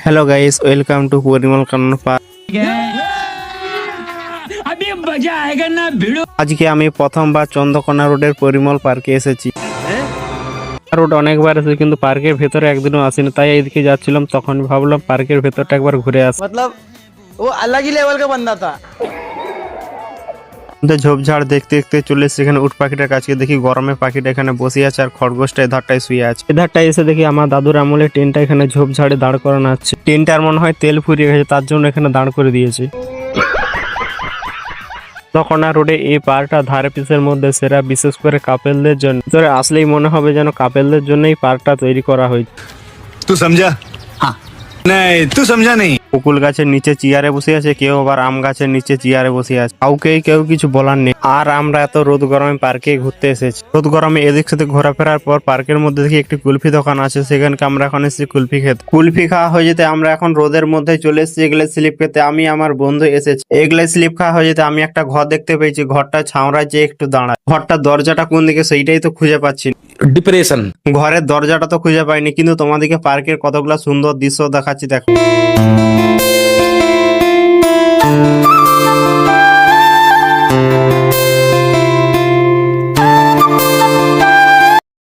Hello guys, welcome to Parimal Kanan park. আজকে আমি প্রথমবার চন্দ্রকোনা রোডের পরিমল পার্কে এসেছি। রোড অনেকবার এসেছি কিন্তু পার্কের ভেতরে একদিনও আসিনি, তাই এইদিকে যাচ্ছিলাম। তখন ভাবলাম পার্কের ভেতরটা একবার ঘুরে আসি। मतलब वो अलग ही लेवल का बंदा था। ঝোপঝাড় দেখতে দেখতে চলে এসেছি এখানে উট পাখিটার কাছে। দেখি গরমে পাখিটা এখানে বসে আছে আর খরগোশটা এধারটায় শুয়ে আছে। এধারটায় এসে দেখি আমার দাদুর আমলে ট্রেনটা এখানে ঝোপঝাড়ে দাঁড় করানো আছে। ট্রেনটার মনে হয় তেল ফুরিয়ে গেছে, তার জন্য এখানে দাঁড় করে দিয়েছে। চন্দ্রকোনা রোডে এই পার্কটা ধারে পিসের মধ্যে সেরা, বিশেষ করে কাপেলদের জন্য। ভিতরে আসলেই মনে হবে যেন কাপেলদের জন্যই পার্কটা তৈরি করা হয়েছে। तू समझा? हाँ नहीं तू समझा नहीं। বকুল গাছের নিচে চেয়ারে বসে আছে, কেউ আবার আম গাছের নিচে চেয়ারে বসে আছে। কাউকেই কেউ কিছু বলার নেই। আর আমরা এত রোদ গরমে পার্কে ঘুরতে এসেছি। রোদ গরমে এদিক সেদিক ঘোরাফেরার পর পার্কের মধ্যে দেখি একটি কুলফি দোকান আছে, সেখানকে আমরা এখন এসেছি কুলফি খেতে। কুলফি খাওয়া হয়ে যেতে আমরা এখন রোদের মধ্যে চলে এসেছি এগলে স্লিপ খেতে। আমি আমার বন্ধু এসেছি। এগলে স্লিপ খাওয়া হয়ে যেতে আমি একটা ঘর দেখতে পেয়েছি। ঘরটা ছাউরায় যে একটু দাঁড়ায়। ঘরটার দরজাটা কোন দিকে সেইটাই তো খুঁজে পাচ্ছি না। डिप्रेशन। ঘরের দরজাটা তো খুঁজে পাইনি, কিন্তু তোমাদেরকে পার্কের কতগুলা সুন্দর দৃশ্য দেখাচ্ছি, দেখো।